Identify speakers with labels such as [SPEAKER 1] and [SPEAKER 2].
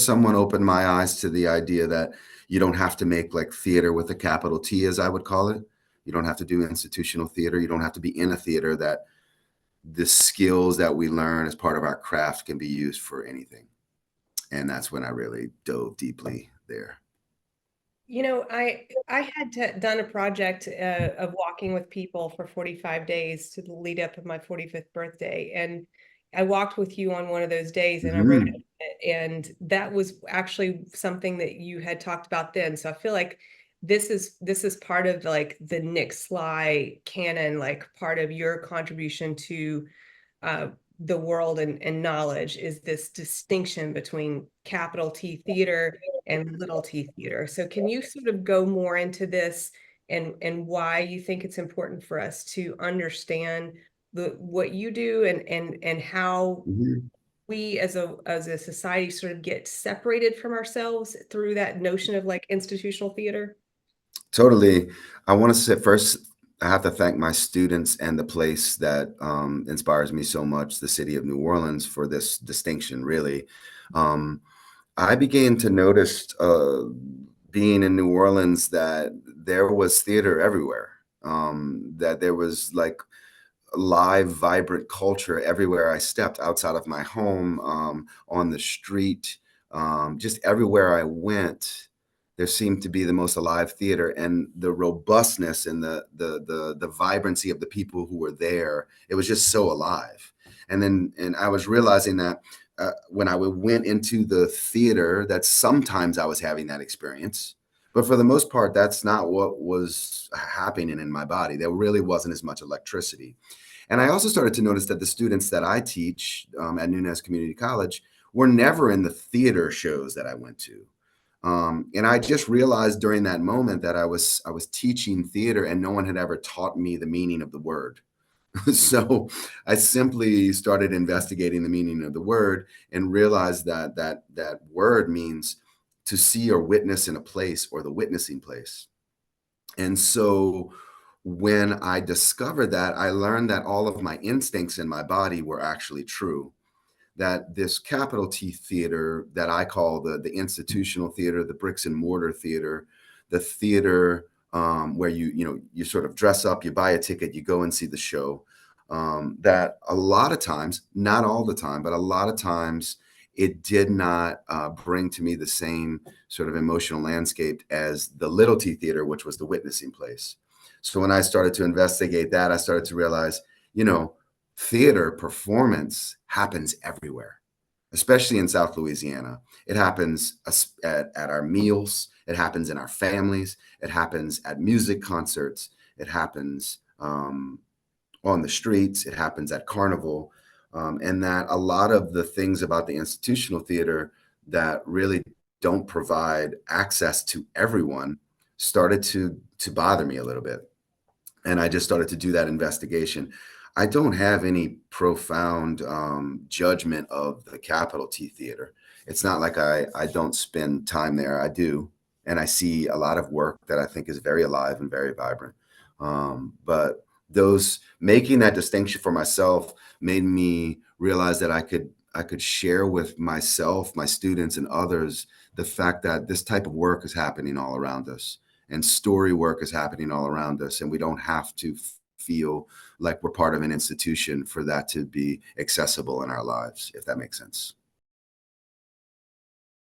[SPEAKER 1] someone opened my eyes to the idea that you don't have to make like theater with a capital T, as I would call it. You don't have to do institutional theater. You don't have to be in a theater. That the skills that we learn as part of our craft can be used for anything. And that's when I really dove deeply there.
[SPEAKER 2] I had done a project of walking with people for 45 days to the lead up of my 45th birthday, and I walked with you on one of those days, and I wrote
[SPEAKER 1] Mm-hmm.
[SPEAKER 2] it, and that was actually something that you had talked about then. So I feel like this is part of like the Nick Slie canon, like part of your contribution to uh, the world and knowledge is this distinction between capital T theater and little T theater. So can you sort of go more into this and why you think it's important for us to understand what you do and how
[SPEAKER 1] Mm-hmm.
[SPEAKER 2] we as a society sort of get separated from ourselves through that notion of like institutional theater?
[SPEAKER 1] Totally. I want to say first, I have to thank my students and the place that inspires me so much, the city of New Orleans, for this distinction, really. Um, I began to notice, being in New Orleans, that there was theater everywhere, that there was like live, vibrant culture everywhere I stepped, outside of my home, on the street, just everywhere I went. There seemed to be the most alive theater, and the robustness and the vibrancy of the people who were there. It was just so alive. And I was realizing that when I went into the theater, that sometimes I was having that experience, but for the most part, that's not what was happening in my body. There really wasn't as much electricity. And I also started to notice that the students that I teach at Nunez Community College were never in the theater shows that I went to. And I just realized during that moment that I was teaching theater, and no one had ever taught me the meaning of the word. So I simply started investigating the meaning of the word and realized that that word means to see or witness in a place, or the witnessing place. And so when I discovered that, I learned that all of my instincts in my body were actually true. That this capital T theater that I call the institutional theater, the bricks and mortar theater, the theater where you sort of dress up, you buy a ticket, you go and see the show. That a lot of times, not all the time, but a lot of times, it did not bring to me the same sort of emotional landscape as the little T theater, which was the witnessing place. So when I started to investigate that, I started to realize, you know, theater performance happens everywhere, especially in South Louisiana. It happens at our meals, it happens in our families, it happens at music concerts, it happens on the streets, it happens at carnival. And that a lot of the things about the institutional theater that really don't provide access to everyone started to bother me a little bit. And I just started to do that investigation. I don't have any profound judgment of the capital T theater. It's not like I don't spend time there. I do, and I see a lot of work that I think is very alive and very vibrant. But those making that distinction for myself made me realize that I could share with myself, my students, and others the fact that this type of work is happening all around us, and story work is happening all around us, and we don't have to feel like we're part of an institution for that to be accessible in our lives, if that makes sense.